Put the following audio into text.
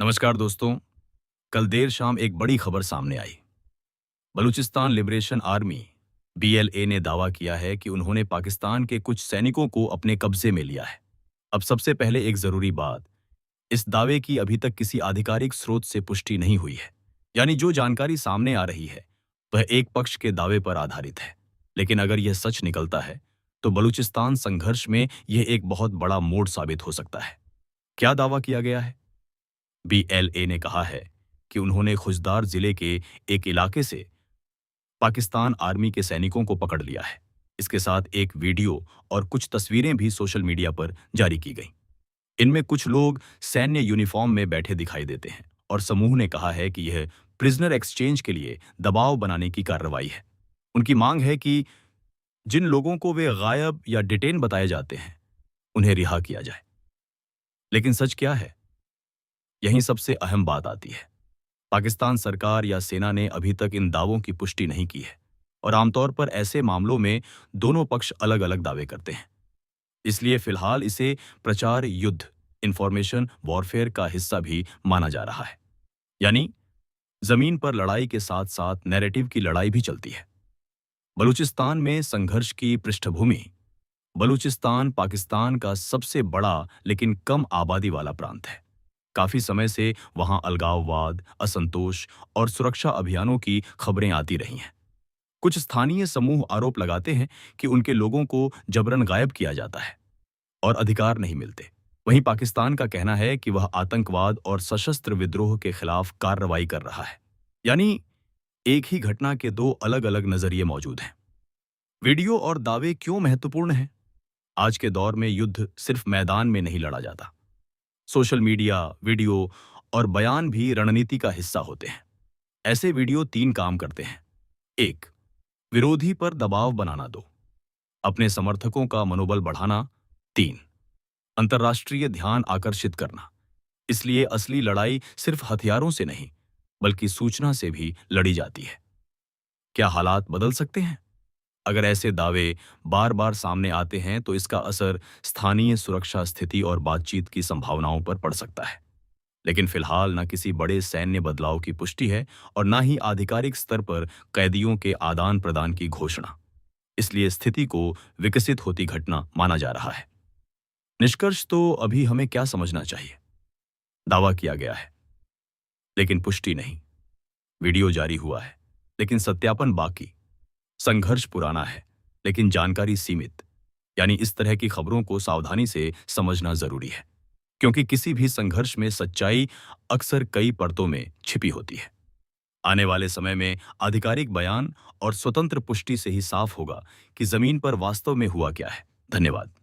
नमस्कार दोस्तों। कल देर शाम एक बड़ी खबर सामने आई। बलूचिस्तान लिबरेशन आर्मी बीएलए ने दावा किया है कि उन्होंने पाकिस्तान के कुछ सैनिकों को अपने कब्जे में लिया है। अब सबसे पहले एक जरूरी बात, इस दावे की अभी तक किसी आधिकारिक स्रोत से पुष्टि नहीं हुई है। यानी जो जानकारी सामने आ रही है वह एक पक्ष के दावे पर आधारित है। लेकिन अगर यह सच निकलता है तो बलूचिस्तान संघर्ष में यह एक बहुत बड़ा मोड़ साबित हो सकता है। क्या दावा किया गया है? बीएलए ने कहा है कि उन्होंने खुजदार जिले के एक इलाके से पाकिस्तान आर्मी के सैनिकों को पकड़ लिया है। इसके साथ एक वीडियो और कुछ तस्वीरें भी सोशल मीडिया पर जारी की गईं। इनमें कुछ लोग सैन्य यूनिफॉर्म में बैठे दिखाई देते हैं और समूह ने कहा है कि यह प्रिजनर एक्सचेंज के लिए दबाव बनाने की कार्रवाई है। उनकी मांग है कि जिन लोगों को वे गायब या डिटेन बताए जाते हैं उन्हें रिहा किया जाए। लेकिन सच क्या है? यहीं सबसे अहम बात आती है। पाकिस्तान सरकार या सेना ने अभी तक इन दावों की पुष्टि नहीं की है और आमतौर पर ऐसे मामलों में दोनों पक्ष अलग-अलग दावे करते हैं। इसलिए फिलहाल इसे प्रचार युद्ध, इंफॉर्मेशन वॉरफेयर का हिस्सा भी माना जा रहा है। यानी जमीन पर लड़ाई के साथ-साथ नैरेटिव की लड़ाई भी चलती है। बलूचिस्तान में संघर्ष की पृष्ठभूमि। बलूचिस्तान पाकिस्तान का सबसे बड़ा लेकिन कम आबादी वाला प्रांत है। काफी समय से वहां अलगाववाद, असंतोष और सुरक्षा अभियानों की खबरें आती रही हैं। कुछ स्थानीय समूह आरोप लगाते हैं कि उनके लोगों को जबरन गायब किया जाता है और अधिकार नहीं मिलते। वहीं पाकिस्तान का कहना है कि वह आतंकवाद और सशस्त्र विद्रोह के खिलाफ कार्रवाई कर रहा है। यानी एक ही घटना के दो अलग-अलग नजरिए मौजूद हैं। वीडियो और दावे क्यों महत्वपूर्ण हैं? आज के दौर में युद्ध सिर्फ मैदान में नहीं लड़ा जाता। सोशल मीडिया, वीडियो और बयान भी रणनीति का हिस्सा होते हैं। ऐसे वीडियो तीन काम करते हैं। एक, विरोधी पर दबाव बनाना। दो, अपने समर्थकों का मनोबल बढ़ाना। तीन, अंतर्राष्ट्रीय ध्यान आकर्षित करना। इसलिए असली लड़ाई सिर्फ हथियारों से नहीं बल्कि सूचना से भी लड़ी जाती है। क्या हालात बदल सकते हैं? अगर ऐसे दावे बार बार सामने आते हैं तो इसका असर स्थानीय सुरक्षा स्थिति और बातचीत की संभावनाओं पर पड़ सकता है। लेकिन फिलहाल न किसी बड़े सैन्य बदलाव की पुष्टि है और न ही आधिकारिक स्तर पर कैदियों के आदान प्रदान की घोषणा। इसलिए स्थिति को विकसित होती घटना माना जा रहा है। निष्कर्ष तो अभी हमें क्या समझना चाहिए? दावा किया गया है लेकिन पुष्टि नहीं। वीडियो जारी हुआ है लेकिन सत्यापन बाकी। संघर्ष पुराना है लेकिन जानकारी सीमित। यानी इस तरह की खबरों को सावधानी से समझना जरूरी है, क्योंकि किसी भी संघर्ष में सच्चाई अक्सर कई परतों में छिपी होती है। आने वाले समय में आधिकारिक बयान और स्वतंत्र पुष्टि से ही साफ होगा कि जमीन पर वास्तव में हुआ क्या है। धन्यवाद।